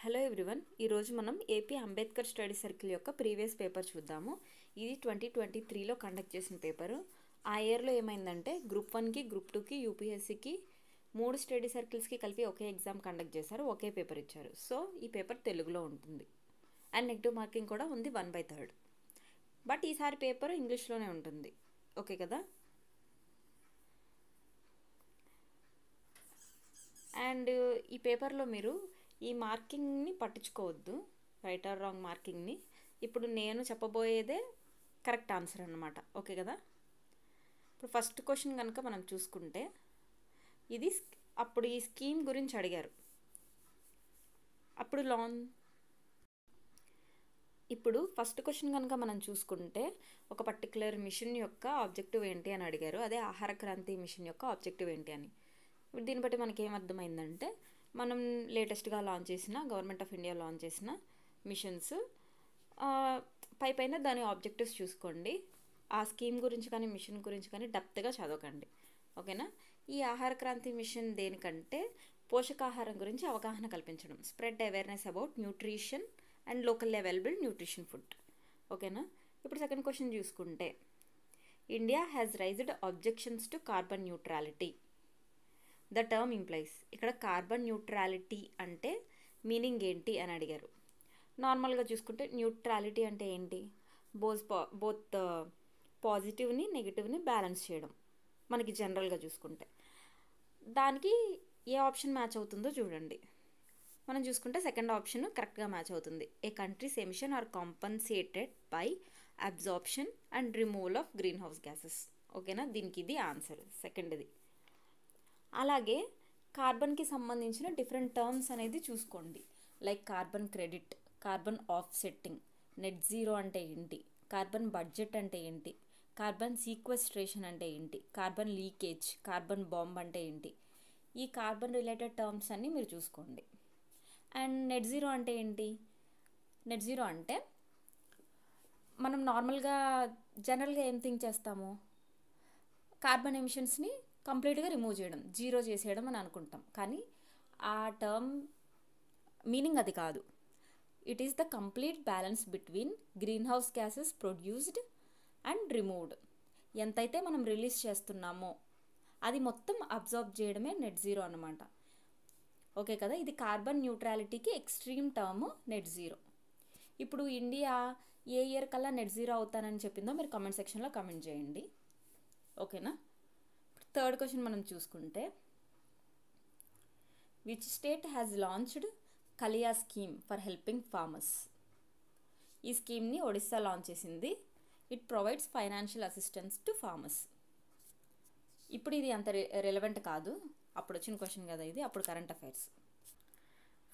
Hello everyone, ఈరోజు మనం AP Ambedkar study circle యొక్క ప్రీవియస్ పేపర్ చూద్దాము. ఇది 2023లో కండక్ట్ చేసిన పేపరు. ఆ ఇయర్లో ఏమైందంటే గ్రూప్ 1కి, గ్రూప్ 2కి, యూపీఎస్సీకి 3 స్టడీ సర్కిల్స్కి కలిపి ఒకే ఎగ్జామ్ కండక్ట్ చేశారు, ఒకే పేపర్ ఇచ్చారు. సో ఈ పేపర్ తెలుగులో ఉంటుంది అండ్ నెగిటివ్ మార్కింగ్ కూడా ఉంది 1/3. బట్ ఈసారి పేపర్ ఇంగ్లీష్లోనే ఉంటుంది. ఓకే కదా? అండ్ ఈ పేపర్లో మీరు ఈ మార్కింగ్ని పట్టించుకోవద్దు, రైట్ ఆర్ రాంగ్ మార్కింగ్ని. ఇప్పుడు నేను చెప్పబోయేదే కరెక్ట్ ఆన్సర్ అన్నమాట. ఓకే కదా? ఇప్పుడు ఫస్ట్ క్వశ్చన్ కనుక మనం చూసుకుంటే ఇది అప్పుడు ఈ స్కీమ్ గురించి అడిగారు. ఇప్పుడు ఫస్ట్ క్వశ్చన్ కనుక మనం చూసుకుంటే ఒక పర్టికులర్ మిషన్ యొక్క ఆబ్జెక్టివ్ ఏంటి అని అడిగారు. అదే ఆహార క్రాంతి మిషన్ యొక్క ఆబ్జెక్టివ్ ఏంటి అని. దీన్ని బట్టి మనకి ఏమర్థమైందంటే మనం లేటెస్ట్గా లాంచ్ చేసిన, గవర్నమెంట్ ఆఫ్ ఇండియా లాంచ్ చేసిన మిషన్స్ పైన దాని ఆబ్జెక్టివ్స్ చూసుకోండి. ఆ స్కీమ్ గురించి కానీ మిషన్ గురించి కానీ డెప్త్గా చదవకండి. ఓకేనా? ఈ ఆహార క్రాంతి మిషన్ దేనికంటే పోషకాహారం గురించి అవగాహన కల్పించడం, spread awareness about nutrition and locally available nutrition food. ఓకేనా? ఇప్పుడు సెకండ్ క్వశ్చన్ చూసుకుంటే India has raised objections to carbon neutrality. The term implies. ఇక్కడ కార్బన్ న్యూట్రాలిటీ అంటే మీనింగ్ ఏంటి అని అడిగారు. నార్మల్గా చూసుకుంటే న్యూట్రాలిటీ అంటే ఏంటి? బోత్ పాజిటివ్ని నెగిటివ్ని బ్యాలెన్స్ చేయడం మనకి జనరల్గా చూసుకుంటే. దానికి ఏ ఆప్షన్ మ్యాచ్ అవుతుందో చూడండి. మనం చూసుకుంటే సెకండ్ ఆప్షన్ కరెక్ట్గా మ్యాచ్ అవుతుంది. A countries emission are compensated by absorption and removal of green house gases. ఓకేనా? దీనికి ఇది ఆన్సర్, సెకండ్ది. అలాగే కార్బన్కి సంబంధించిన డిఫరెంట్ టర్మ్స్ అనేది చూసుకోండి. Like carbon credit, carbon offsetting, net zero అంటే ఏంటి, కార్బన్ బడ్జెట్ అంటే ఏంటి, కార్బన్ సీక్వెస్ట్రేషన్ అంటే ఏంటి, కార్బన్ లీకేజ్, కార్బన్ బాంబ్ అంటే ఏంటి. ఈ కార్బన్ రిలేటెడ్ టర్మ్స్ అన్నీ మీరు చూసుకోండి. అండ్ నెట్ జీరో అంటే ఏంటి? నెట్ జీరో అంటే మనం నార్మల్గా జనరల్గా ఏం థింక్ చేస్తాము? కార్బన్ ఎమిషన్స్ని కంప్లీట్గా రిమూవ్ చేయడం, జీరో చేసేయడం అని అనుకుంటాం. కానీ ఆ టర్మ్ మీనింగ్ అది కాదు. It is the complete balance between green house gases produced and removed. ఎంతైతే మనం రిలీజ్ చేస్తున్నామో అది మొత్తం అబ్జార్బ్ చేయడమే నెట్ జీరో అన్నమాట. ఓకే కదా? ఇది కార్బన్ న్యూట్రాలిటీకి ఎక్స్ట్రీమ్ టర్మ్ నెట్ జీరో. ఇప్పుడు ఇండియా ఏ ఇయర్ కల్లా నెట్ జీరో అవుతానని చెప్పిందో మీరు కామెంట్ సెక్షన్లో కామెంట్ చేయండి. ఓకేనా? థర్డ్ క్వశ్చన్ మనం చూసుకుంటే which state has launched Kalia scheme for helping farmers. ఈ స్కీమ్ని ఒడిస్సా లాంచ్ చేసింది. It provides financial assistance to farmers. ఇప్పుడు ఇది అంత రెలవెంట్ కాదు, అప్పుడు వచ్చిన క్వశ్చన్ కదా ఇది, అప్పుడు కరెంట్ అఫైర్స్.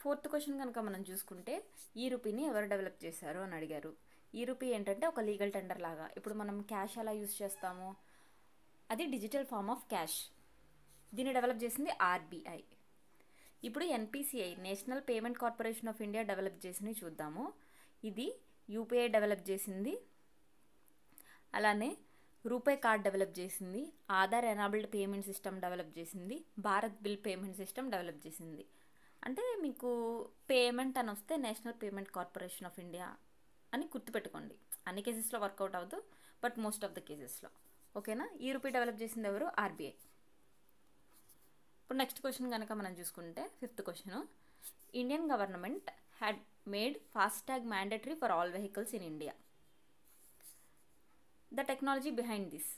ఫోర్త్ క్వశ్చన్ కనుక మనం చూసుకుంటే ఈ రూపీని ఎవరు డెవలప్ చేశారు అని అడిగారు. ఈ రూపీ ఏంటంటే ఒక లీగల్ టెండర్ లాగా. ఇప్పుడు మనం క్యాష్ ఎలా యూజ్ చేస్తాము, అది డిజిటల్ ఫామ్ ఆఫ్ క్యాష్. దీన్ని డెవలప్ చేసింది ఆర్బీఐ. ఇప్పుడు NPCI, national payment corporation of India develop చేసినవి చూద్దాము. ఇది యూపీఐ డెవలప్ చేసింది, అలానే రూపే కార్డ్ డెవలప్ చేసింది, Aadhaar enabled payment system develop చేసింది, Bharat bill payment system develop చేసింది. అంటే మీకు పేమెంట్ అని వస్తే national payment corporation of India అని గుర్తుపెట్టుకోండి. అన్ని కేసెస్లో వర్కౌట్ అవ్వదు, బట్ మోస్ట్ ఆఫ్ ద కేసెస్లో. ఓకేనా? ఈ రూపీ డెవలప్ చేసింది ఎవరు? ఆర్బీఐ. ఇప్పుడు నెక్స్ట్ క్వశ్చన్ కనుక మనం చూసుకుంటే fifth question, Indian government had made FASTag mandatory for all vehicles in India. The technology behind this.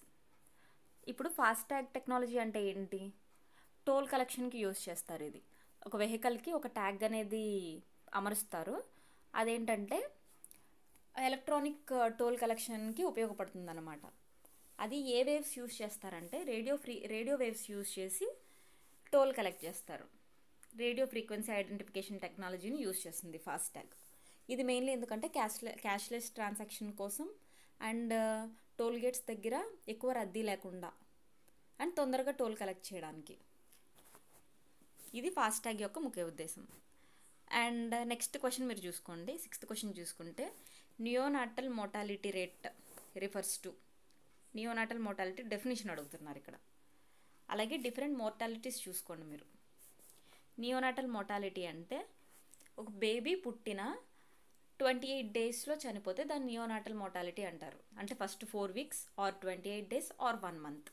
ఇప్పుడు ఫాస్టాగ్ టెక్నాలజీ అంటే ఏంటి? టోల్ కలెక్షన్కి యూజ్ చేస్తారు. ఇది ఒక వెహికల్కి ఒక ట్యాగ్ అనేది అమరుస్తారు. అదేంటంటే ఎలక్ట్రానిక్ టోల్ కలెక్షన్కి ఉపయోగపడుతుంది అన్నమాట. అది ఏ వేవ్స్ యూజ్ చేస్తారంటే రేడియో వేవ్స్ యూజ్ చేసి టోల్ కలెక్ట్ చేస్తారు. రేడియో ఫ్రీక్వెన్సీ ఐడెంటిఫికేషన్ టెక్నాలజీని యూజ్ చేస్తుంది ఫాస్టాగ్. ఇది మెయిన్లీ ఎందుకంటే క్యాష్లెస్ ట్రాన్సాక్షన్ కోసం అండ్ టోల్ గేట్స్ దగ్గర ఎక్కువ రద్దీ లేకుండా అండ్ తొందరగా టోల్ కలెక్ట్ చేయడానికి. ఇది ఫాస్టాగ్ యొక్క ముఖ్య ఉద్దేశం. అండ్ నెక్స్ట్ క్వశ్చన్ మీరు చూసుకోండి, సిక్స్త్ క్వశ్చన్ చూసుకుంటే neonatal mortality rate refers to. Neonatal mortality definition అడుగుతున్నారు ఇక్కడ. అలాగే డిఫరెంట్ మోర్టాలిటీస్ చూసుకోండి మీరు. నియోనాటల్ మోర్టాలిటీ అంటే ఒక బేబీ పుట్టిన 28 డేస్లో చనిపోతే దాన్ని నియోనాటల్ మోర్టాలిటీ అంటారు. అంటే first 4 weeks or 28 days or 1 month.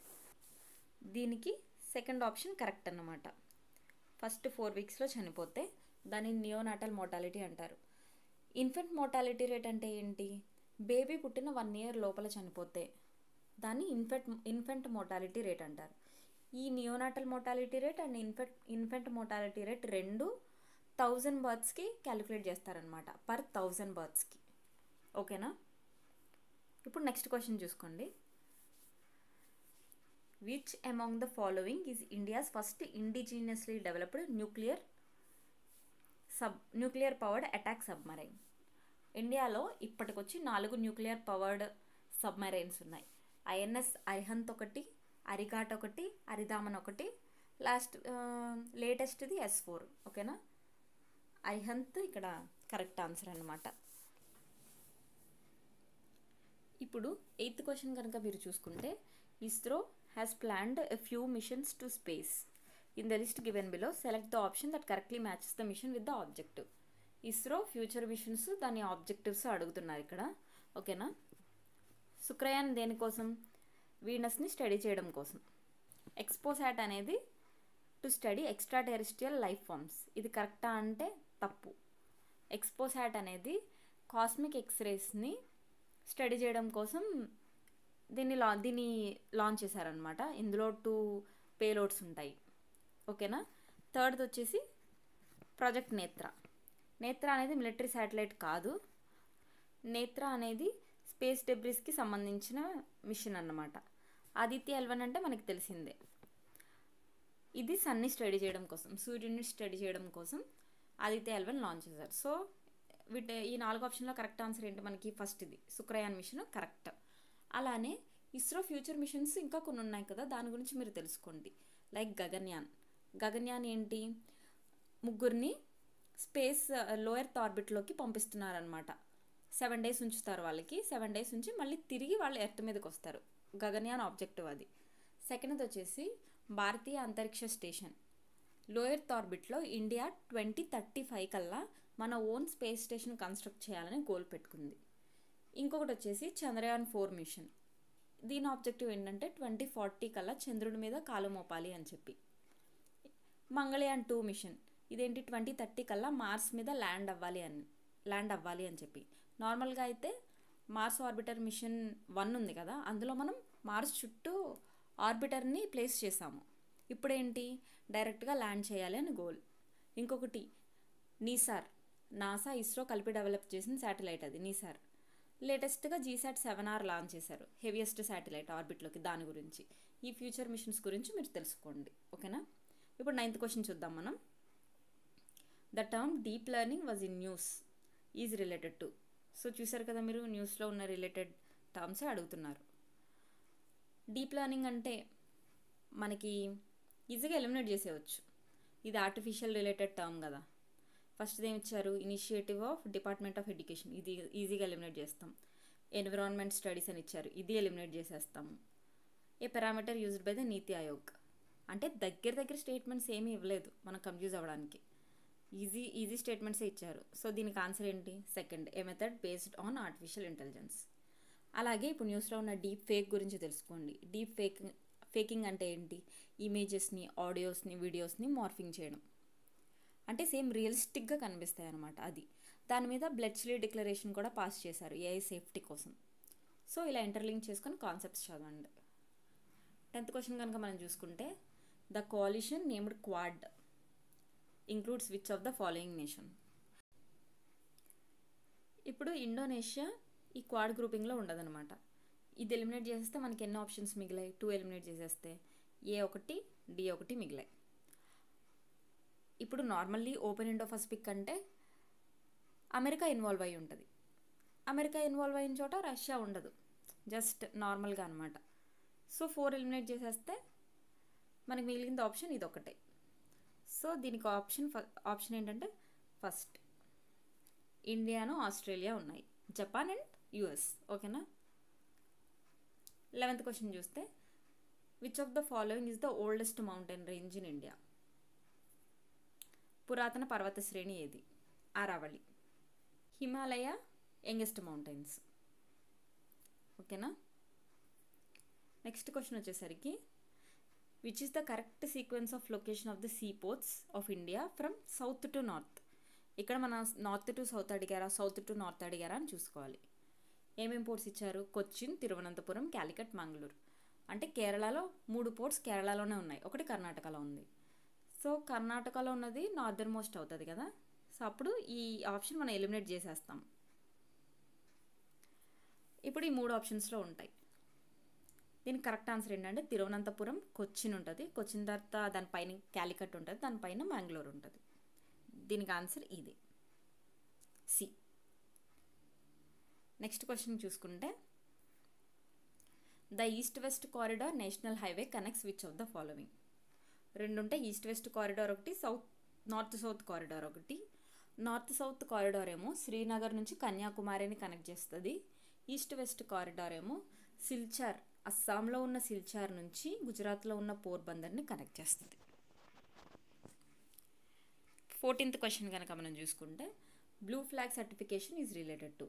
దీనికి సెకండ్ ఆప్షన్ కరెక్ట్ అన్నమాట. ఫస్ట్ 4 వీక్స్లో చనిపోతే దాన్ని నియోనాటల్ మోర్టాలిటీ అంటారు. ఇన్ఫెంట్ మోర్టాలిటీ రేట్ అంటే ఏంటి? బేబీ పుట్టిన 1 ఇయర్ లోపల చనిపోతే దాన్ని ఇన్ఫెంట్ మోర్టాలిటీ రేట్ అంటారు. ఈ neonatal mortality rate and infant mortality rate రెండు 1000 బర్త్స్కి క్యాలిక్యులేట్ చేస్తారనమాట, పర్ 1000 బర్త్స్కి. ఓకేనా? ఇప్పుడు నెక్స్ట్ క్వశ్చన్ చూసుకోండి. Which among the following is India's first indigenously developed nuclear powered attack submarine? ఇండియాలో ఇప్పటికొచ్చి 4 న్యూక్లియర్ పవర్డ్ సబ్మరైన్స్ ఉన్నాయి. ఐఎన్ఎస్ అరిహంత్ ఒకటి, అరిఘాట్ ఒకటి, అరిదామన్ ఒకటి, లేటెస్ట్ది S4. ఓకేనా? అరిహంత్ ఇక్కడ కరెక్ట్ ఆన్సర్ అన్నమాట. ఇప్పుడు 8th క్వశ్చన్ కనుక మీరు చూసుకుంటే, ISRO has planned a few missions to space. In the list given below select the option that correctly matches the mission with the objective. ISRO future missions దాని objectives అడుగుతున్నారు ఇక్కడ. ఓకేనా? శుక్రయాన్ దేనికోసం? వీనస్ని స్టడీ చేయడం కోసం. ఎక్స్పోసాట్ అనేది to study extra terrestrial life forms. ఇది కరెక్టా అంటే తప్పు. ఎక్స్పోసాట్ అనేది కాస్మిక్ ఎక్స్రేస్ని స్టడీ చేయడం కోసం దీన్ని లాంచ్ చేశారనమాట. ఇందులో 2 పేలోడ్స్ ఉంటాయి. ఓకేనా? థర్డ్ది వచ్చేసి ప్రాజెక్ట్ నేత్ర. నేత్ర అనేది మిలిటరీ శాటిలైట్ కాదు. నేత్ర అనేది స్పేస్ డెబ్రిస్కి సంబంధించిన మిషన్ అన్నమాట. ఆదిత్య L1 అంటే మనకి తెలిసిందే. ఇది సన్ని స్టడీ చేయడం కోసం, సూర్యుడిని స్టడీ చేయడం కోసం ఆదిత్య L1 లాంచ్ చేశారు. సో ఈ 4 ఆప్షన్లో కరెక్ట్ ఆన్సర్ ఏంటి? మనకి ఫస్ట్ ఇది శుక్రయాన్ మిషన్ కరెక్ట్. అలానే ఇస్రో ఫ్యూచర్ మిషన్స్ ఇంకా కొన్ని ఉన్నాయి కదా, దాని గురించి మీరు తెలుసుకోండి. లైక్ గగన్యాన్ ఏంటి? 3 స్పేస్ లో ఎర్త్ ఆర్బిట్లోకి పంపిస్తున్నారనమాట. 7 డేస్ ఉంచుతారు వాళ్ళకి. 7 డేస్ ఉంచి మళ్ళీ తిరిగి వాళ్ళు ఎర్త్ మీదకి వస్తారు. గగన్యాన్ ఆబ్జెక్టివ్ అది. సెకండ్ది వచ్చేసి భారతీయ అంతరిక్ష స్టేషన్. లో ఎర్త్ ఆర్బిట్లో ఇండియా 2035 కల్లా మన ఓన్ స్పేస్ స్టేషన్ కన్స్ట్రక్ట్ చేయాలని గోల్ పెట్టుకుంది. ఇంకొకటి వచ్చేసి చంద్రయాన్ 4 మిషన్. దీని ఆబ్జెక్టివ్ ఏంటంటే 2040 కల్లా చంద్రుడి మీద కాలు మోపాలి అని చెప్పి. మంగళయాన్ 2 మిషన్. ఇదేంటి? 2030 కల్లా మార్స్ మీద ల్యాండ్ అవ్వాలి అని చెప్పి. నార్మల్గా అయితే మార్స్ ఆర్బిటర్ మిషన్ 1 ఉంది కదా, అందులో మనం మార్స్ చుట్టూ ఆర్బిటర్ని ప్లేస్ చేసాము. ఇప్పుడేంటి? డైరెక్ట్గా ల్యాండ్ చేయాలి అని గోల్. ఇంకొకటి నీసార్, నాసా ఇస్రో కలిపి డెవలప్ చేసిన శాటిలైట్ అది నీసార్. లేటెస్ట్గా GSAT 7R లాంచ్ చేశారు, హెవియెస్ట్ శాటిలైట్ ఆర్బిట్లోకి. దాని గురించి, ఈ ఫ్యూచర్ మిషన్స్ గురించి మీరు తెలుసుకోండి. ఓకేనా? ఇప్పుడు 9th క్వశ్చన్ చూద్దాం మనం. The term deep learning was in news is related to. So చూసారు కదా మీరు, న్యూస్లో ఉన్న రిలేటెడ్ టర్మ్సే అడుగుతున్నారు. డీప్ లెర్నింగ్ అంటే మనకి ఈజీగా ఎలిమినేట్ చేసేయచ్చు. ఇది ఆర్టిఫిషియల్ రిలేటెడ్ టర్మ్ కదా. ఫస్ట్ ఏమి ఇచ్చారు? Initiative of department of education. ఇది ఈజీగా ఎలిమినేట్ చేస్తాం. ఎన్విరాన్మెంట్ స్టడీస్ అని ఇచ్చారు, ఇది ఎలిమినేట్ చేసేస్తాము. ఏ పారామీటర్ యూజ్డ్ బై ద నీతి ఆయోగ్. అంటే దగ్గర స్టేట్మెంట్స్ ఏమీ ఇవ్వలేదు మనం కన్ఫ్యూజ్ అవ్వడానికి. ఈజీ స్టేట్మెంట్సే ఇచ్చారు. సో దీనికి ఆన్సర్ ఏంటి? Second, A method based on artificial intelligence. అలాగే ఇప్పుడు న్యూస్లో ఉన్న డీప్ ఫేక్ గురించి తెలుసుకోండి. డీప్ ఫేకింగ్ అంటే ఏంటి? ఇమేజెస్ని, ఆడియోస్ని, వీడియోస్ని మార్ఫింగ్ చేయడం. అంటే సేమ్ రియలిస్టిక్గా కనిపిస్తాయి అనమాట. అది దాని మీద బ్లెచ్లీ డిక్లరేషన్ కూడా పాస్ చేశారు ఏఐ సేఫ్టీ కోసం. సో ఇలా ఇంటర్లింక్ చేసుకొని కాన్సెప్ట్స్ చదవండి. 10th క్వశ్చన్ కనుక మనం చూసుకుంటే, the కోalition named quad includes which of the following nation. ఇప్పుడు ఇండోనేషియా ఈ క్వాడ్ గ్రూపింగ్లో ఉండదన్నమాట. ఇది ఎలిమినేట్ చేసేస్తే మనకి ఎన్ని ఆప్షన్స్ మిగిలాయి? 2 ఎలిమినేట్ చేసేస్తే A1, D1 మిగిలాయి. ఇప్పుడు నార్మల్లీ ఓపెన్ ఇండో పసిఫిక్ అంటే అమెరికా ఇన్వాల్వ్ అయి ఉంటుంది. అమెరికా ఇన్వాల్వ్ అయిన చోట రష్యా ఉండదు, జస్ట్ నార్మల్గా అనమాట. సో 4 ఎలిమినేట్ చేసేస్తే మనకి మిగిలింది ఆప్షన్ ఇదొకటే. సో దీనికి ఆప్షన్ ఏంటంటే ఫస్ట్ ఇండియాను, ఆస్ట్రేలియా ఉన్నాయి, జపాన్ అండ్ US. ఓకేనా? 11th క్వశ్చన్ చూస్తే, which of the following is the oldest mountain range in India. పురాతన పర్వత శ్రేణి ఏది? ఆరావళి. Himalaya youngest mountains. ఓకేనా. నెక్స్ట్ క్వశ్చన్ వచ్చేసరికి which is the correct sequence of location of the sea ports of India from south to north. ఇక్కడ మన north to south అడిగారా, south to north అడిగారా అని చూసుకోవాలి. ఏమేం పోర్ట్స్ ఇచ్చారు? కొచ్చిన్, తిరువనంతపురం, క్యాలికట్, మంగళూరు. అంటే కేరళలో 3 పోర్ట్స్ కేరళలోనే ఉన్నాయి, ఒకటి కర్ణాటకలో ఉంది. సో కర్ణాటకలో ఉన్నది నార్దర్న్ మోస్ట్ అవుతుంది కదా. సో అప్పుడు ఈ ఆప్షన్ మనం ఎలిమినేట్ చేసేస్తాం. ఇప్పుడు ఈ 3 ఆప్షన్స్లో ఉంటాయి. దీనికి కరెక్ట్ ఆన్సర్ ఏంటంటే తిరువనంతపురం, కొచ్చిన్ ఉంటుంది. కొచ్చిన్ తర్వాత దానిపైన క్యాలికట్ ఉంటుంది, దానిపైన మంగళూరు ఉంటుంది. దీనికి ఆన్సర్ ఇది, సి. నెక్స్ట్ క్వశ్చన్ చూసుకుంటే the east west corridor national highway connects which of the following. 2 ఉంటాయి, ఈస్ట్ వెస్ట్ కారిడార్ ఒకటి, నార్త్ సౌత్ కారిడార్ ఒకటి. నార్త్ సౌత్ కారిడార్ ఏమో శ్రీనగర్ నుంచి కన్యాకుమారిని కనెక్ట్ చేస్తుంది. ఈస్ట్ వెస్ట్ కారిడార్ ఏమో సిల్చార్, అస్సాంలో ఉన్న సిల్చార్ నుంచి గుజరాత్లో ఉన్న పోర్బందర్ని కనెక్ట్ చేస్తుంది. 14th క్వశ్చన్ కనుక మనం చూసుకుంటే blue flag certification is related to.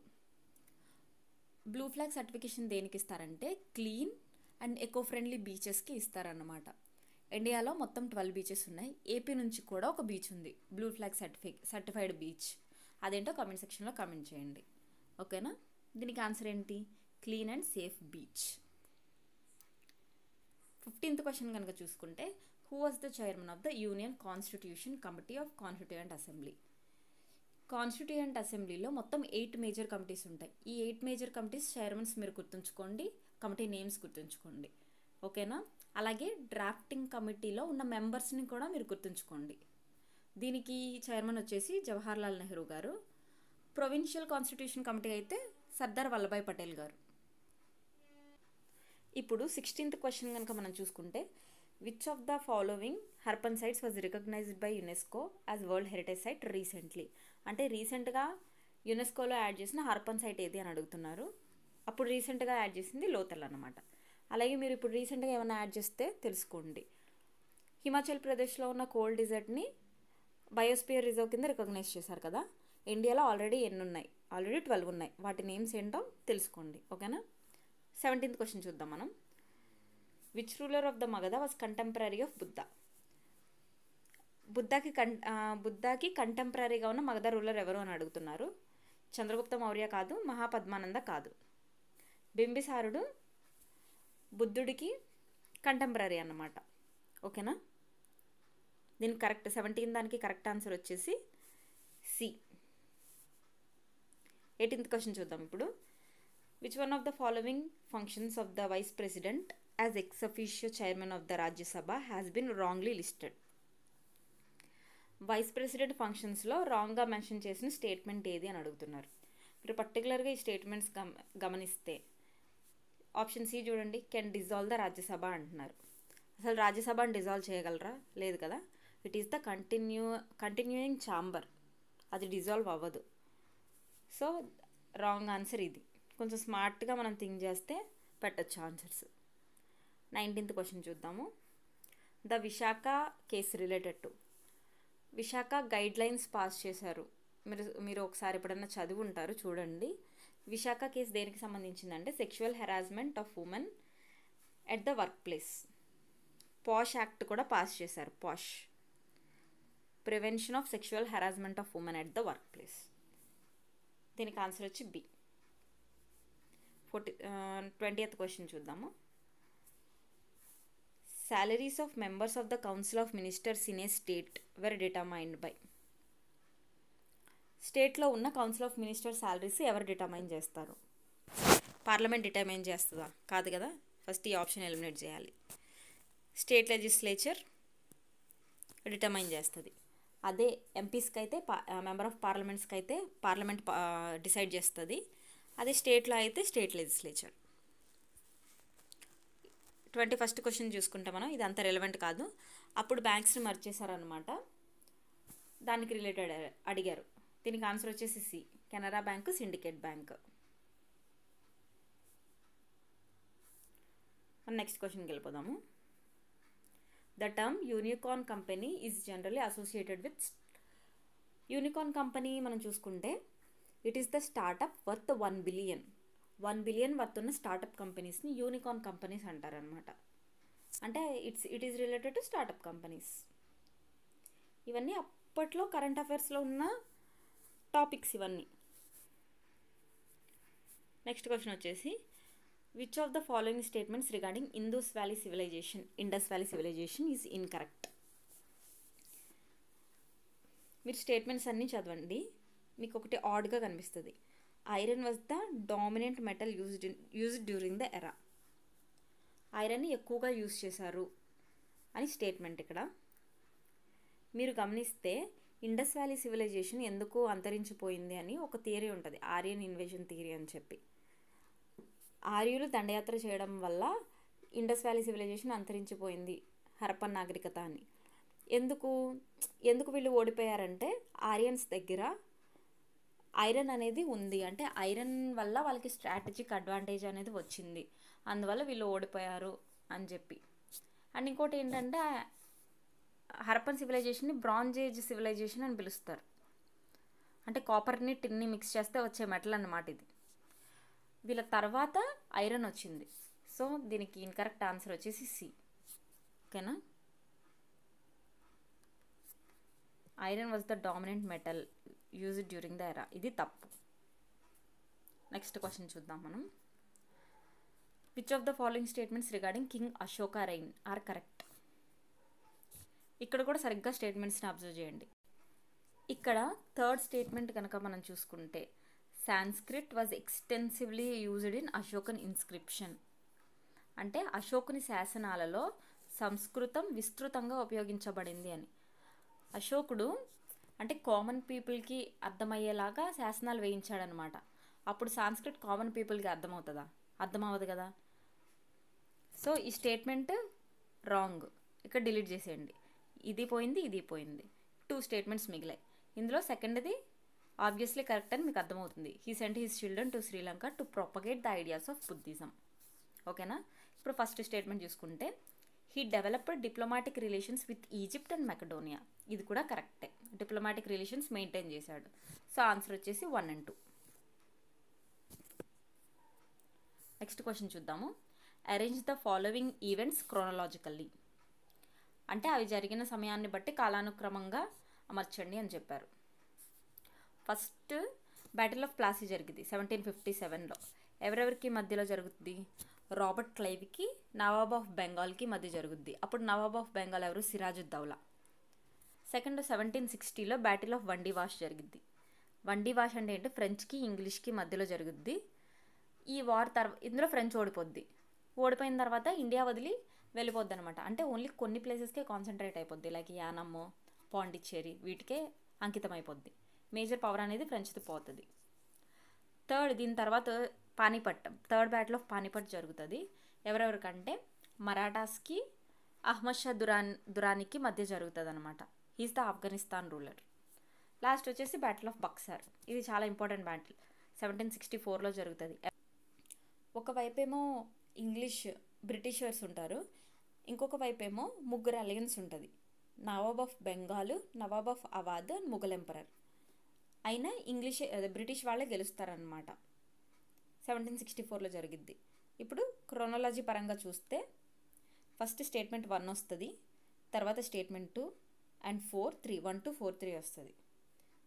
Blue flag certification దేనికి ఇస్తారంటే క్లీన్ అండ్ ఎకో ఫ్రెండ్లీ బీచెస్కి ఇస్తారన్నమాట. ఇండియాలో మొత్తం 12 బీచెస్ ఉన్నాయి. ఏపీ నుంచి కూడా ఒక బీచ్ ఉంది బ్లూ ఫ్లాగ్ సర్టిఫైడ్ బీచ్. అదేంటో కామెంట్ సెక్షన్లో కామెంట్ చేయండి. ఓకేనా. దీనికి ఆన్సర్ ఏంటి? Clean and safe beach. 15th question కనుక చూసుకుంటే who was the chairman of the union constitution committee of constituent assembly. Constituent అసెంబ్లీలో మొత్తం 8 మేజర్ కమిటీస్ ఉంటాయి. ఈ 8 మేజర్ కమిటీస్ చైర్మన్స్ మీరు గుర్తుంచుకోండి, కమిటీ నేమ్స్ గుర్తుంచుకోండి. ఓకేనా. అలాగే డ్రాఫ్టింగ్ కమిటీలో ఉన్న మెంబర్స్ని కూడా మీరు గుర్తుంచుకోండి. దీనికి చైర్మన్ వచ్చేసి జవహర్లాల్ నెహ్రూ గారు. ప్రొవిన్షియల్ కాన్స్టిట్యూషన్ కమిటీ అయితే సర్దార్ వల్లభాయ్ పటేల్ గారు. ఇప్పుడు 16th క్వశ్చన్ కనుక మనం చూసుకుంటే which of the following Harappan sites was recognised by UNESCO as world heritage site recently. అంటే రీసెంట్గా యునెస్కోలో యాడ్ చేసిన హర్పన్ సైట్ ఏది అని అడుగుతున్నారు. అప్పుడు రీసెంట్గా యాడ్ చేసింది లోథల్ అన్నమాట. అలాగే మీరు ఇప్పుడు రీసెంట్గా ఏమైనా యాడ్ చేస్తే తెలుసుకోండి. హిమాచల్ ప్రదేశ్లో ఉన్న కోల్డ్ డిజర్ట్ని బయోస్పియర్ రిజర్వ్ కింద రికగ్నైజ్ చేశారు కదా. ఇండియాలో ఆల్రెడీ ఎన్ని ఉన్నాయి? ఆల్రెడీ 12 ఉన్నాయి. వాటి నేమ్స్ ఏంటో తెలుసుకోండి. ఓకేనా. 17th క్వశ్చన్ చూద్దాం మనం. Which ruler of the Magadha was contemporary of Buddha. బుద్ధాకి కంటెంపరీగా ఉన్న మగధ రూలర్ ఎవరు అని అడుగుతున్నారు. చంద్రగుప్త మౌర్య కాదు, మహాపద్మానంద కాదు. బింబిసారుడు బుద్ధుడికి కంటెంపరీ అన్నమాట. ఓకేనా. దీనికి కరెక్ట్ 17 దానికి కరెక్ట్ ఆన్సర్ వచ్చేసి సి. 18th క్వశ్చన్ చూద్దాం ఇప్పుడు. Which one of the following functions of the vice president as ex officio chairman of the Rajya Sabha has been wrongly listed. Vice president ఫంక్షన్స్లో రాంగ్గా మెన్షన్ చేసిన స్టేట్మెంట్ ఏది అని అడుగుతున్నారు. మీరు పర్టికులర్గా ఈ స్టేట్మెంట్స్ గమనిస్తే ఆప్షన్ సి చూడండి, కెన్ డిజాల్వ్ ద రాజ్యసభ అంటున్నారు. అసలు రాజ్యసభని డిజాల్వ్ చేయగలరా? లేదు కదా. It is the continuing chamber, అది డిజాల్వ్ అవ్వదు. సో రాంగ్ ఆన్సర్ ఇది. కొంచెం స్మార్ట్గా మనం థింక్ చేస్తే పెట్టచ్చు ఆన్సర్స్. 19th క్వశ్చన్ చూద్దాము. The Visakha case related to. Visakha guide lines pass చేశారు. మీరు ఒకసారి ఎప్పుడన్నా చదివి ఉంటారు, చూడండి. విశాఖ కేసు దేనికి సంబంధించిందంటే sexual harassment of women at the work place. POSH act కూడా పాస్ చేశారు. POSH, prevention of sexual harassment of women at the work place. దీనికి ఆన్సర్ వచ్చి బి. 20th క్వశ్చన్ చూద్దాము. salaries of members of the council of ministers in a state were determined by. స్టేట్లో ఉన్న council of minister salaries ఎవరు determine చేస్తారు? Parliament determine చేస్తుందా? కాదు కదా. ఫస్ట్ ఈ ఆప్షన్ ఎలిమినేట్ చేయాలి. స్టేట్ లెజిస్లేచర్ డిటర్మైన్ చేస్తుంది. అదే ఎంపీస్కి అయితే మెంబర్ ఆఫ్ పార్లమెంట్స్కి అయితే పార్లమెంట్ డిసైడ్ చేస్తుంది. అదే స్టేట్లో అయితే స్టేట్ లెజిస్లేచర్. 21st క్వశ్చన్ చూసుకుంటే మనం, ఇది అంత రెలవెంట్ కాదు. అప్పుడు బ్యాంక్స్ని మర్జ్ చేశారనమాట, దానికి రిలేటెడ్ అడిగారు. దీనికి ఆన్సర్ వచ్చేసి C, Canara Bank, Syndicate Bank. Next క్వశ్చన్కి వెళ్ళిపోదాము. The term unicorn company is generally associated with unicorn company మనం చూసుకుంటే it is the startup worth 1 billion worth ఉన్న స్టార్టప్ కంపెనీస్ని యూనికార్న్ కంపెనీస్ అంటారనమాట. అంటే it is related to startup companies. ఇవన్నీ అప్పట్లో కరెంట్ అఫైర్స్లో ఉన్న టాపిక్స్ ఇవన్నీ. నెక్స్ట్ క్వశ్చన్ వచ్చేసి which of the following statements regarding Indus Valley Civilization is incorrect. మీరు స్టేట్మెంట్స్ అన్నీ చదవండి, మీకు ఒకటి ఆడ్గా కనిపిస్తుంది. Iron was the dominant metal used during the era. ఐరన్ని ఎక్కువగా యూజ్ చేశారు అని స్టేట్మెంట్. ఇక్కడ మీరు గమనిస్తే ఇండస్ వ్యాలీ సివిలైజేషన్ ఎందుకు అంతరించిపోయింది అని ఒక థియరీ ఉంటుంది, ఆర్యన్ ఇన్వేషన్ థియరీ అని చెప్పి. ఆర్యులు దండయాత్ర చేయడం వల్ల ఇండస్ వ్యాలీ సివిలైజేషన్ అంతరించిపోయింది, హరప్పన్ నాగరికత అని. ఎందుకు వీళ్ళు ఓడిపోయారంటే ఆర్యన్స్ దగ్గర ఐరన్ అనేది ఉంది, అంటే ఐరన్ వల్ల వాళ్ళకి స్ట్రాటజిక్ అడ్వాంటేజ్ అనేది వచ్చింది, అందువల్ల వీళ్ళు ఓడిపోయారు అని చెప్పి. అండ్ ఇంకోటి ఏంటంటే హరప్పన్ సివిలైజేషన్ని బ్రాంజ్ ఏజ్ సివిలైజేషన్ అని పిలుస్తారు. అంటే కాపర్ని టిన్ని మిక్స్ చేస్తే వచ్చే మెటల్ అన్నమాట ఇది. వీళ్ళ తర్వాత ఐరన్ వచ్చింది. సో దీనికి ఇన్కరెక్ట్ ఆన్సర్ వచ్చేసి సి. ఓకేనా, iron was the dominant metal used during the era. ఇది తప్పు. నెక్స్ట్ క్వశ్చన్ చూద్దాం మనం. Which of the following statements regarding king Ashoka reign are correct. ఇక్కడ కూడా సరిగ్గా స్టేట్మెంట్స్ని అబ్జర్వ్ చేయండి. ఇక్కడ థర్డ్ స్టేట్మెంట్ కనుక మనం చూసుకుంటే Sanskrit was extensively used in Ashokan inscription. అంటే అశోకుని శాసనాలలో సంస్కృతం విస్తృతంగా ఉపయోగించబడింది అని. అశోకుడు అంటే కామన్ పీపుల్కి అర్థమయ్యేలాగా శాసనాలు వేయించాడనమాట. అప్పుడు సాంస్క్రిట్ కామన్ పీపుల్కి అర్థమవుతుందా? అర్థమవ్వదు కదా. సో ఈ స్టేట్మెంట్ రాంగ్, ఇక్కడ డిలీట్ చేసేయండి. ఇది పోయింది, ఇది పోయింది, 2 స్టేట్మెంట్స్ మిగిలాయి. ఇందులో సెకండ్ది ఆబ్వియస్లీ కరెక్ట్ అని మీకు అర్థమవుతుంది. He sent his children to Sri Lanka to propagate the ideas of Buddhism. ఓకేనా. ఇప్పుడు ఫస్ట్ స్టేట్మెంట్ చూసుకుంటే he developed diplomatic relations with Egypt and Macedonia. ఇది కూడా కరెక్టే, డిప్లొమాటిక్ రిలేషన్స్ మెయింటైన్ చేశాడు. సో ఆన్సర్ వచ్చేసి 1 and 2. నెక్స్ట్ క్వశ్చన్ చూద్దాము. Arrange the following events chronologically. అంటే అవి జరిగిన సమయాన్ని బట్టి కాలానుక్రమంగా అమర్చండి అని చెప్పారు. ఫస్ట్ బ్యాటిల్ ఆఫ్ ప్లాసీ జరిగింది 1757లో. ఎవరెవరికి మధ్యలో జరుగుతుంది? రాబర్ట్ క్లైవ్కి నవాబ్ ఆఫ్ బెంగాల్కి మధ్య జరుగుద్ది. అప్పుడు నవాబ్ ఆఫ్ బెంగాల్ ఎవరు? సిరాజుద్దౌలా. సెకండ్ 1760లో బ్యాటిల్ ఆఫ్ వండివాష్ జరిగింది. వండివాష్ అంటే ఏంటి? ఫ్రెంచ్కి ఇంగ్లీష్కి మధ్యలో జరుగుద్ది. ఈ వార్ ఇందులో ఫ్రెంచ్ ఓడిపోద్ది. ఓడిపోయిన తర్వాత ఇండియా వదిలి వెళ్ళిపోద్ది అనమాట. అంటే ఓన్లీ కొన్ని ప్లేసెస్కే కాన్సన్ట్రేట్ అయిపోద్ది, లైక్ యానమ్, పాండిచ్చేరి, వీటికే అంకితం అయిపోద్ది. మేజర్ పవర్ అనేది ఫ్రెంచ్ది పోతుంది. దీని తర్వాత Panipat, third battle of Panipat జరుగుతుంది. ఎవరెవరికంటే మరాఠాస్కి అహ్మద్ షా దురానీకి మధ్య జరుగుతుంది అనమాట. He's the Afghanistan ruler. Last వచ్చేసి బ్యాటిల్ ఆఫ్ బక్సార్. ఇది చాలా ఇంపార్టెంట్ బ్యాటిల్, 1764లో జరుగుతుంది. ఒకవైపేమో బ్రిటిషర్స్ ఉంటారు, ఇంకొక వైపేమో ముగ్గురు అలయన్స్ ఉంటుంది. Nawab of Bengal, Nawab of Awhad, Mughal emperor. అయినా బ్రిటిష్ వాళ్ళే గెలుస్తారనమాట. 1764లో జరిగిద్ది. ఇప్పుడు క్రోనాలజీ పరంగా చూస్తే ఫస్ట్ స్టేట్మెంట్ 1 వస్తుంది, తర్వాత స్టేట్మెంట్ 2 and 4, 3, 1, 2, 4, 3 వస్తుంది.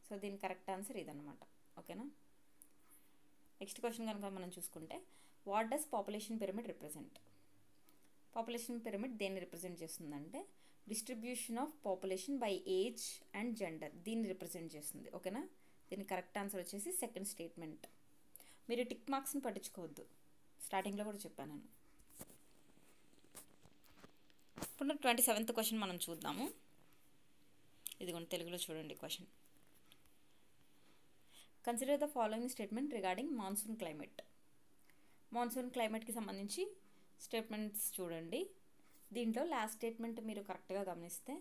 సో దీని కరెక్ట్ ఆన్సర్ ఇదన్నమాట. ఓకేనా. నెక్స్ట్ క్వశ్చన్ కనుక మనం చూసుకుంటే what does population pyramid represent. Population pyramid దేన్ని రిప్రజెంట్ చేస్తుందంటే distribution of population by age and gender, దీన్ని రిప్రజెంట్ చేస్తుంది. ఓకేనా. దీని కరెక్ట్ ఆన్సర్ వచ్చేసి సెకండ్ స్టేట్మెంట్. మీరు టిక్ మార్క్స్ని పట్టించుకోవద్దు, స్టార్టింగ్లో కూడా చెప్పాను నేను. ఇప్పుడు 27th క్వశ్చన్ మనం చూద్దాము. ఇదిగోండి తెలుగులో చూడండి question. Consider the following statement regarding monsoon climate. Monsoon క్లైమేట్కి సంబంధించి స్టేట్మెంట్స్ చూడండి. దీంట్లో లాస్ట్ స్టేట్మెంట్ మీరు కరెక్ట్గా గమనిస్తే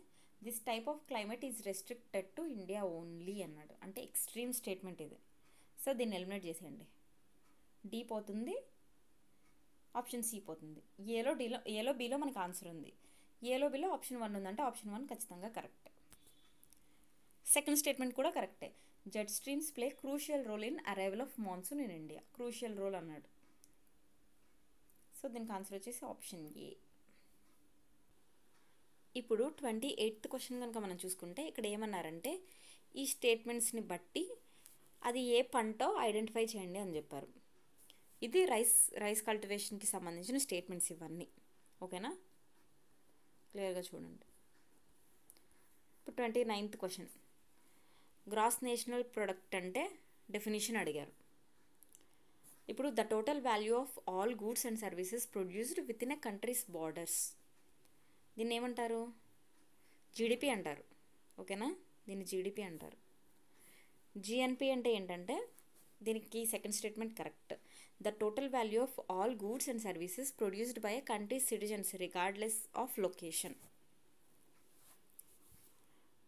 this type of climate is restricted to India only అన్నాడు. అంటే ఎక్స్ట్రీమ్ స్టేట్మెంట్ ఇది. సో దీన్ని ఎలిమినేట్ చేసేయండి. డి పోతుంది, ఆప్షన్ సి పోతుంది. ఏలో బిలో మనకు ఆన్సర్ ఉంది. ఏలో బిలో ఆప్షన్ 1 ఉందంటే ఆప్షన్ 1 ఖచ్చితంగా కరెక్ట్. సెకండ్ స్టేట్మెంట్ కూడా కరెక్టే. Jet streams play crucial role in arrival of monsoon in India. Crucial role అన్నాడు. సో దీనికి ఆన్సర్ వచ్చేసి ఆప్షన్ ఏ. ఇప్పుడు 28th క్వశ్చన్ కనుక మనం చూసుకుంటే ఇక్కడ ఏమన్నారంటే ఈ స్టేట్మెంట్స్ని బట్టి అది ఏ పంటో ఐడెంటిఫై చేయండి అని చెప్పారు. ఇది రైస్ కల్టివేషన్కి సంబంధించిన స్టేట్మెంట్స్ ఇవన్నీ. ఓకేనా, క్లియర్గా చూడండి. ఇప్పుడు 29th question, gross national product అంటే డెఫినేషన్ అడిగారు. ఇప్పుడు the total value of all goods and services produced within a country's borders. దీన్ని ఏమంటారు? జీడిపి అంటారు. ఓకేనా, దీన్ని జీడిపి అంటారు. జిఎన్పి అంటే ఏంటంటే దీనికి second statement correct. The total value of all goods and services produced by a countries citizens regardless of location.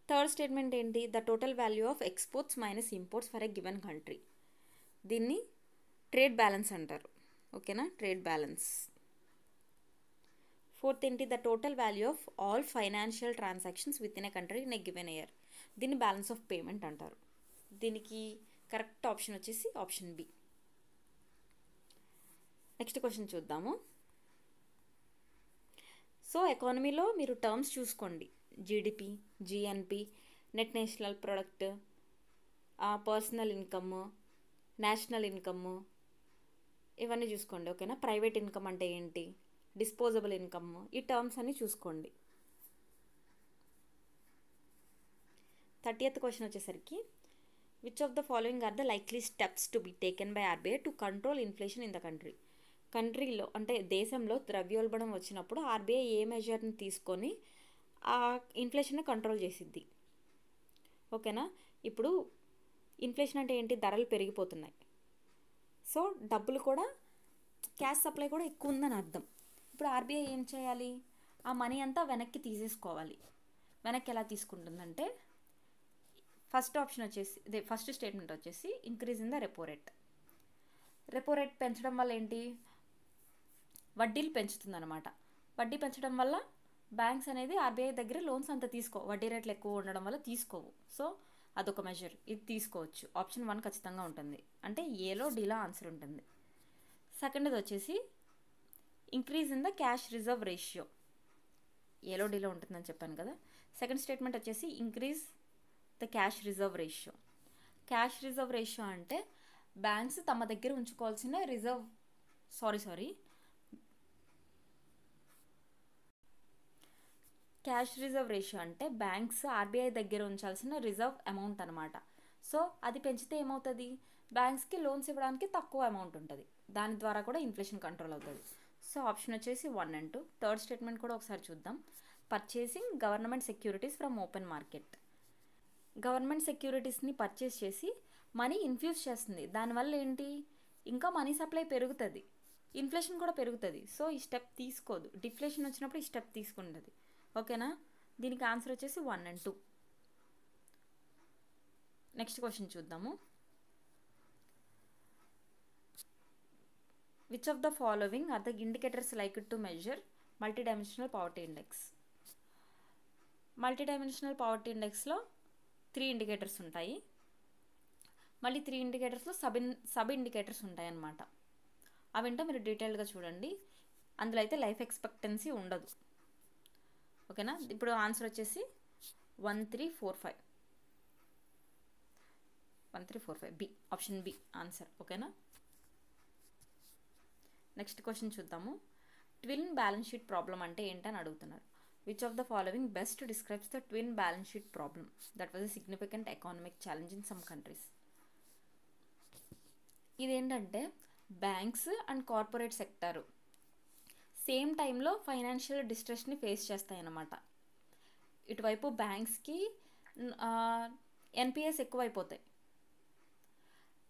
Third statement ఏంటి? The total value of exports minus imports for a given country. దీన్ని trade balance అంటారు. ఓకేనా, trade balance. Fourth ఏంటి? The total value of all financial transactions within a country in a given year. దీన్ని balance of payment అంటారు. దీనికి correct option వచ్చేసి option B. Next question చూద్దాము. So ఎకానమీలో మీరు టర్మ్స్ చూసుకోండి. GDP, GNP, net national product, personal income, national income, ఇవన్నీ చూసుకోండి. ఓకేనా, ప్రైవేట్ ఇన్కమ్ అంటే ఏంటి, డిస్పోజబుల్ ఇన్కమ్, ఈ టర్మ్స్ అన్నీ చూసుకోండి. 30th క్వశ్చన్ వచ్చేసరికి which of the following are the likely steps to be taken by RBI to control inflation in the country. కంట్రీలో అంటే దేశంలో ద్రవ్యోల్బణం వచ్చినప్పుడు ఆర్బీఐ ఏ మెజర్ని తీసుకొని ఆ ఇన్ఫ్లేషన్ని కంట్రోల్ చేసిద్ది. ఓకేనా, ఇప్పుడు ఇన్ఫ్లేషన్ అంటే ఏంటి? ధరలు పెరిగిపోతున్నాయి. సో డబ్బులు కూడా, క్యాష్ సప్లై కూడా ఎక్కువ ఉందని అర్థం. ఇప్పుడు ఆర్బీఐ ఏం చేయాలి? ఆ మనీ అంతా వెనక్కి తీసేసుకోవాలి. వెనక్కి ఎలా తీసుకుంటుందంటే ఫస్ట్ స్టేట్మెంట్ వచ్చేసి increase in the repo rate. Repo rate పెంచడం వల్ల ఏంటి? వడ్డీలు పెంచుతుంది అనమాట. వడ్డీ పెంచడం వల్ల బ్యాంక్స్ అనేది ఆర్బీఐ దగ్గర లోన్స్ అంత వడ్డీ రేట్లు ఎక్కువ ఉండడం వల్ల తీసుకోవు. సో అదొక మెజర్, ఇది తీసుకోవచ్చు. ఆప్షన్ 1 ఖచ్చితంగా ఉంటుంది. అంటే ఏలో డీలో ఆన్సర్ ఉంటుంది. సెకండ్ది వచ్చేసి increase in the cash reserve ratio. ఏలో డీలో ఉంటుందని చెప్పాను కదా. సెకండ్ స్టేట్మెంట్ వచ్చేసి increase the cash reserve ratio. Cash reserve ratio అంటే బ్యాంక్స్ తమ దగ్గర ఉంచుకోవాల్సిన క్యాష్ రిజర్వ్ రేషియో అంటే బ్యాంక్స్ ఆర్బీఐ దగ్గర ఉంచాల్సిన రిజర్వ్ అమౌంట్ అనమాట. సో అది పెంచితే ఏమవుతుంది? బ్యాంక్స్కి లోన్స్ ఇవ్వడానికి తక్కువ అమౌంట్ ఉంటుంది. దాని ద్వారా కూడా ఇన్ఫ్లేషన్ కంట్రోల్ అవుతుంది. సో ఆప్షన్ వచ్చేసి 1 and 2. థర్డ్ స్టేట్మెంట్ కూడా ఒకసారి చూద్దాం. Purchasing government securities from open market. Government సెక్యూరిటీస్ని పర్చేస్ చేసి మనీ ఇన్ఫ్యూజ్ చేస్తుంది. దానివల్ల ఏంటి? ఇంకా మనీ సప్లై పెరుగుతుంది, ఇన్ఫ్లేషన్ కూడా పెరుగుతుంది. సో ఈ స్టెప్ తీసుకోదు. డిఫ్లేషన్ వచ్చినప్పుడు ఈ స్టెప్ తీసుకుంటుంది. ఓకేనా, దీనికి ఆన్సర్ వచ్చేసి 1 and 2. నెక్స్ట్ క్వశ్చన్ చూద్దాము. Which of the following are the indicators liked to measure multidimensional poverty index. Multidimensional poverty ఇండెక్స్లో 3 ఇండికేటర్స్ ఉంటాయి. మళ్ళీ 3 ఇండికేటర్స్లో సబ్ ఇండికేటర్స్ ఉంటాయి అన్నమాట. అవింటో మీరు డీటెయిల్గా చూడండి. అందులో అయితే లైఫ్ ఎక్స్పెక్టెన్సీ ఉండదు. ఓకేనా, ఇప్పుడు ఆన్సర్ వచ్చేసి 1345. 1345 బి, ఆప్షన్ బి ఆన్సర్. ఓకేనా, నెక్స్ట్ క్వశ్చన్ చూద్దాము. ట్విన్ బ్యాలెన్స్ షీట్ ప్రాబ్లం అంటే ఏంటని అడుగుతున్నారు. Which of the following best describes the twin balance sheet problem that was a significant economic challenge in some countries. ఇదేంటంటే banks and corporate sector same టైంలో financial డిస్ట్రెస్ని face చేస్తాయన్నమాట. ఇటువైపు బ్యాంక్స్కి NPS ఎక్కువైపోతాయి,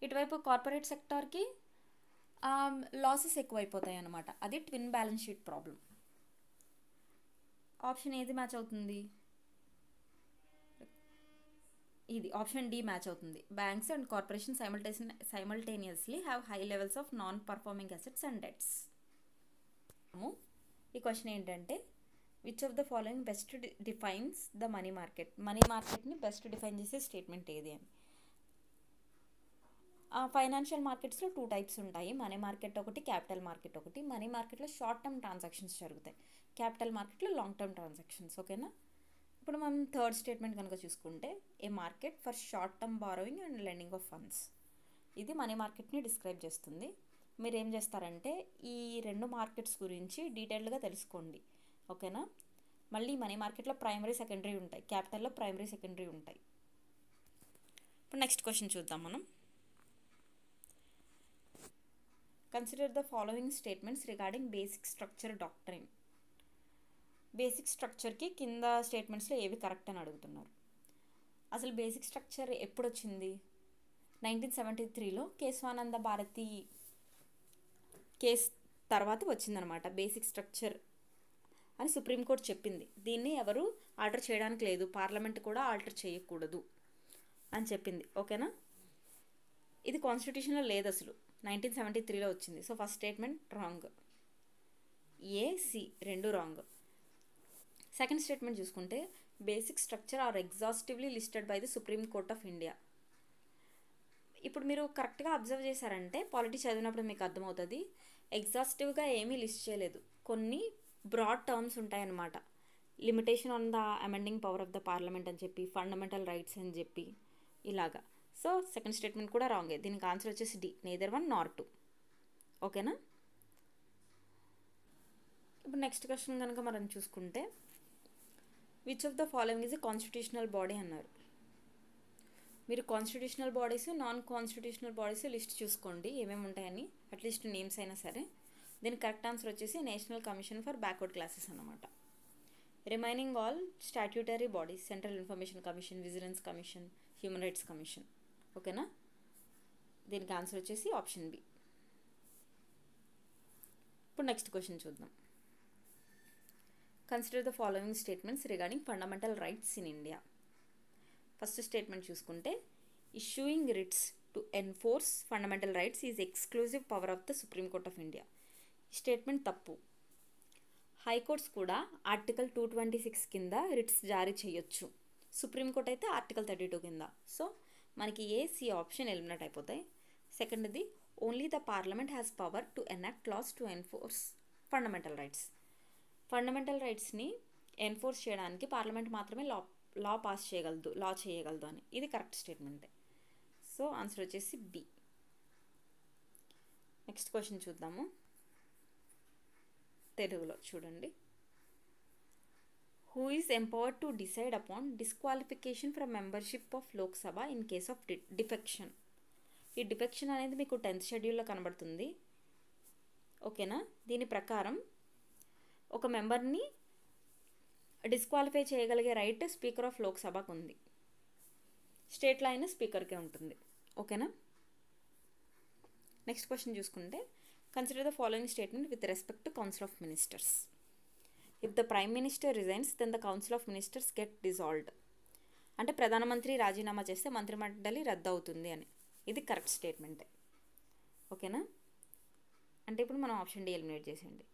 ఇటువైపు కార్పొరేట్ సెక్టార్కి లాసెస్ ఎక్కువైపోతాయి అన్నమాట. అది twin balance sheet problem. Option ఏది మ్యాచ్ అవుతుంది? ఇది ఆప్షన్ డి మ్యాచ్ అవుతుంది. Banks and corporation simultaneously have high levels of non performing assets and debts. ఈ క్వశ్చన్ ఏంటంటే which of the following best defines the money market? Money మార్కెట్ని best define చేసే statement ఏది అని. Financial మార్కెట్స్లో 2 types ఉంటాయి. Money market ఒకటి, capital market ఒకటి. మనీ మార్కెట్లో షార్ట్ టర్మ్ ట్రాన్సాక్షన్స్ జరుగుతాయి, క్యాపిటల్ మార్కెట్లో లాంగ్ టర్మ్ ట్రాన్సాక్షన్స్. ఓకేనా. ఇప్పుడు మనం థర్డ్ స్టేట్మెంట్ కనుక చూసుకుంటే, a market for short term borrowing and lending of funds. ఇది మనీ మార్కెట్ని డిస్క్రైబ్ చేస్తుంది. మీరు ఏం చేస్తారంటే ఈ 2 మార్కెట్స్ గురించి డీటెయిల్డ్గా తెలుసుకోండి. ఓకేనా. మళ్ళీ మనీ మార్కెట్లో ప్రైమరీ సెకండరీ ఉంటాయి, క్యాపిటల్లో ప్రైమరీ సెకండరీ ఉంటాయి. ఇప్పుడు నెక్స్ట్ క్వశ్చన్ చూద్దాం మనం. Consider the following statements regarding basic structure doctrine. Basic స్ట్రక్చర్కి కింద స్టేట్మెంట్స్లో ఏవి కరెక్ట్ అని అడుగుతున్నారు. అసలు బేసిక్ స్ట్రక్చర్ ఎప్పుడు వచ్చింది? 1973లో కేశవానంద భారతి కేస్ తర్వాత వచ్చిందనమాట బేసిక్ స్ట్రక్చర్ అని సుప్రీంకోర్టు చెప్పింది. దీన్ని ఎవరు ఆల్టర్ చేయడానికి లేదు, పార్లమెంట్ కూడా ఆల్టర్ చేయకూడదు అని చెప్పింది. ఓకేనా. ఇది కాన్స్టిట్యూషన్లో లేదు, అసలు 1973లో వచ్చింది. So first statement wrong. A C 2 wrong. Second statement చూసుకుంటే, basic structure are exhaustively listed by the supreme court of India. ఇప్పుడు మీరు కరెక్ట్గా అబ్జర్వ్ చేశారంటే పాలిటీ చదివినప్పుడు మీకు అర్థమవుతుంది, ఎగ్జాస్టివ్గా ఏమీ లిస్ట్ చేయలేదు, కొన్ని బ్రాడ్ టర్మ్స్ ఉంటాయన్నమాట. Limitation on the amending power of the parliament అని చెప్పి, ఫండమెంటల్ రైట్స్ అని చెప్పి ఇలాగా. సో సెకండ్ స్టేట్మెంట్ కూడా రాంగే. దీనికి ఆన్సర్ వచ్చేసి డి, నేదర్ 1 nor 2. ఓకేనా. ఇప్పుడు నెక్స్ట్ క్వశ్చన్ కనుక మనం చూసుకుంటే, which of the following is a constitutional body అన్నారు. మీరు constitutional bodies, non constitutional bodies list చూసుకోండి ఏమేమి ఉంటాయని, అట్లీస్ట్ నేమ్స్ అయినా సరే. దీనికి కరెక్ట్ ఆన్సర్ వచ్చేసి national commission for backward classes అన్నమాట. Remaining all statutory bodies, central information commission, vigilance commission, human rights commission. ఓకేనా. దీనికి ఆన్సర్ వచ్చేసి ఆప్షన్ బి. ఇప్పుడు నెక్స్ట్ క్వశ్చన్ చూద్దాం. Consider the following statements regarding fundamental rights in India. First statement చూసుకుంటే, issuing writs to enforce fundamental rights is exclusive power of the supreme court of India. ఈ statement తప్పు. High courts కూడా article 226 కింద writs జారీ చేయొచ్చు, supreme court అయితే article 32 కింద. So మనకి ఏసి ఆప్షన్ ఎలిమినేట్ అయిపోతాయి. సెకండ్ది, only the parliament has power to enact laws to enforce fundamental rights. Fundamental రైట్స్ని ఎన్ఫోర్స్ చేయడానికి పార్లమెంట్ మాత్రమే లా పాస్ చేయగలదు, లా చేయగలదు అని. ఇది కరెక్ట్ స్టేట్మెంటే. సో ఆన్సర్ వచ్చేసి బి. నెక్స్ట్ క్వశ్చన్ చూద్దాము. తెలుగులో చూడండి. Who is empowered to decide upon disqualification from membership of Lok Sabha in case of defection. ఈ డిఫెక్షన్ అనేది మీకు 10th షెడ్యూల్లో కనబడుతుంది. ఓకేనా. దీని ప్రకారం ఒక మెంబర్ని డిస్క్వాలిఫై చేయగలిగే రైట్ స్పీకర్ ఆఫ్ లోక్సభకు ఉంది. స్టేట్లో అయినా స్పీకర్కే ఉంటుంది. ఓకేనా. నెక్స్ట్ క్వశ్చన్ చూసుకుంటే, consider the following statement with respect to council of ministers. If the prime minister resigns then the council of ministers get dissolved. అంటే ప్రధానమంత్రి రాజీనామా చేస్తే మంత్రిమండలి రద్దు అవుతుంది అని. ఇది కరెక్ట్ స్టేట్మెంటే. ఓకేనా. అంటే ఇప్పుడు మనం ఆప్షన్ డి ఎలిమినేట్ చేసేయండి.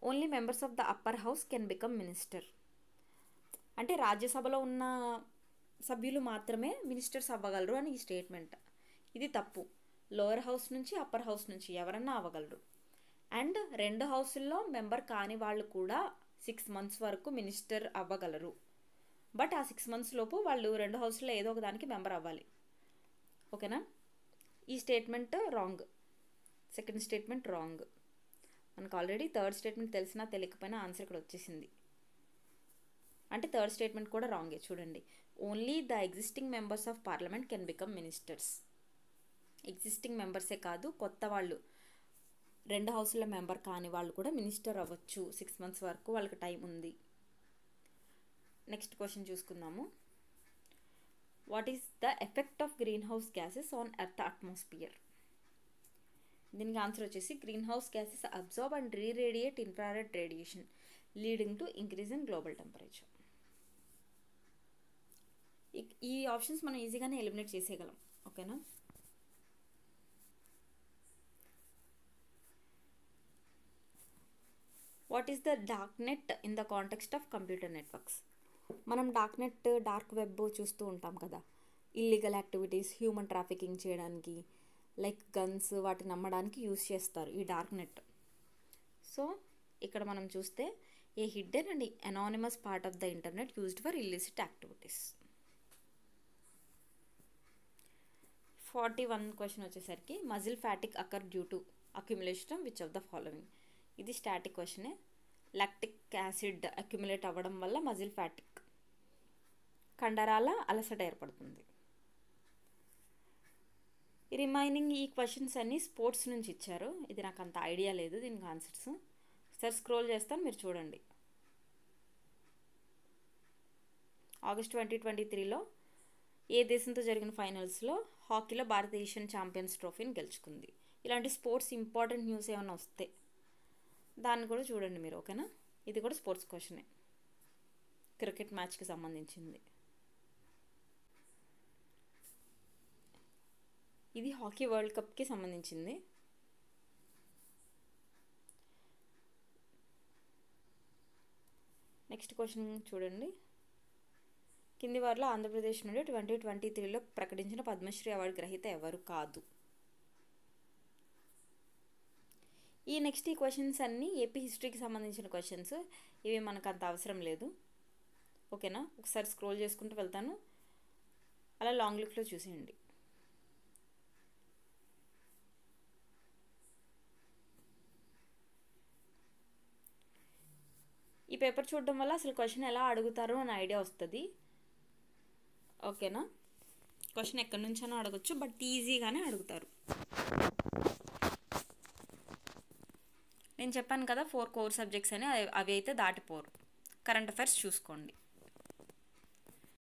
Only members of the upper house can become minister. అంటే రాజ్యసభలో ఉన్న సభ్యులు మాత్రమే మినిస్టర్స్ అవ్వగలరు అని ఈ స్టేట్మెంట్. ఇది తప్పు. లోయర్ హౌస్ నుంచి అప్పర్ హౌస్ నుంచి ఎవరన్నా అవ్వగలరు. అండ్ 2 హౌసుల్లో మెంబర్ కాని వాళ్ళు కూడా 6 months వరకు మినిస్టర్ అవ్వగలరు. బట్ ఆ 6 months లోపు వాళ్ళు 2 హౌస్లో ఏదో ఒక దానికి మెంబర్ అవ్వాలి. ఓకేనా. ఈ statement wrong. Second statement wrong. మనకు ఆల్రెడీ థర్డ్ స్టేట్మెంట్ తెలిసినా తెలియకపోయినా ఆన్సర్ ఇక్కడ వచ్చేసింది. అంటే థర్డ్ స్టేట్మెంట్ కూడా రాంగే. చూడండి, only the existing members of parliament can become ministers. Existing మెంబర్సే కాదు, కొత్త వాళ్ళు 2 హౌస్లో మెంబర్ కాని వాళ్ళు కూడా మినిస్టర్ అవ్వచ్చు. 6 months వరకు వాళ్ళకి టైం ఉంది. నెక్స్ట్ క్వశ్చన్ చూసుకుందాము. What is the effect of green house gases on earth atmosphere? దీనికి ఆన్సర్ వచ్చేసి green house gases absorb and reradiate infrared radiation leading to increase in global temperature. ఈ options మనం ఈజీగానే eliminate చేసేయగలం. ఓకేనా. What is the dark net in the context of computer networks? మనం dark net, dark web చూస్తూ ఉంటాం కదా, illegal activities, human trafficking చేయడానికి, లైక్ గన్స్ వాటిని అమ్మడానికి యూస్ చేస్తారు ఈ డార్క్ నెట్. సో ఇక్కడ మనం చూస్తే a hidden and anonymous part of the internet used for illicit activities. 41 question వచ్చేసరికి muscle fatigue occur due to accumulation which of the following. ఇది స్టాటిక్ క్వశ్చనే. లాక్టిక్ యాసిడ్ అక్యుములేట్ అవ్వడం వల్ల మజిల్ ఫ్యాటిక్, కండరాల అలసట ఏర్పడుతుంది. రిమైనింగ్ ఈ క్వశ్చన్స్ అన్నీ స్పోర్ట్స్ నుంచి ఇచ్చారు. ఇది నాకు అంత ఐడియా లేదు దీనికి ఆన్సర్స్. సార్ స్క్రోల్ చేస్తాను, మీరు చూడండి. ఆగస్ట్ 2023లో ఏ దేశంతో జరిగిన ఫైనల్స్లో హాకీలో భారత ఏషియన్ ఛాంపియన్స్ ట్రోఫీని గెలుచుకుంది. ఇలాంటి స్పోర్ట్స్ ఇంపార్టెంట్ న్యూస్ ఏమైనా వస్తే దాన్ని కూడా చూడండి మీరు, ఓకేనా? ఇది కూడా స్పోర్ట్స్ క్వశ్చనే, క్రికెట్ మ్యాచ్కి సంబంధించింది. ఇది హాకీ వరల్డ్ కప్కి సంబంధించింది. నెక్స్ట్ క్వశ్చన్ చూడండి. కింది వారిలో ఆంధ్రప్రదేశ్ నుండి 2023లో ప్రకటించిన పద్మశ్రీ అవార్డు గ్రహీత ఎవరు కాదు? ఈ క్వశ్చన్స్ అన్నీ ఏపీ హిస్టరీకి సంబంధించిన క్వశ్చన్స్. ఇవి మనకు అంత అవసరం లేదు, ఓకేనా? ఒకసారి స్క్రోల్ చేసుకుంటూ వెళ్తాను, అలా లాంగ్ లుక్లో చూసేయండి. ఈ పేపర్ చూడడం వల్ల అసలు క్వశ్చన్ ఎలా అడుగుతారో అని ఐడియా వస్తుంది, ఓకేనా? క్వశ్చన్ ఎక్కడి నుంచైనా అడగచ్చు, బట్ ఈజీగానే అడుగుతారు. నేను చెప్పాను కదా 4 కోర్ సబ్జెక్ట్స్ అని, అవి అయితే దాటిపోరు. కరెంట్ అఫైర్స్ చూసుకోండి.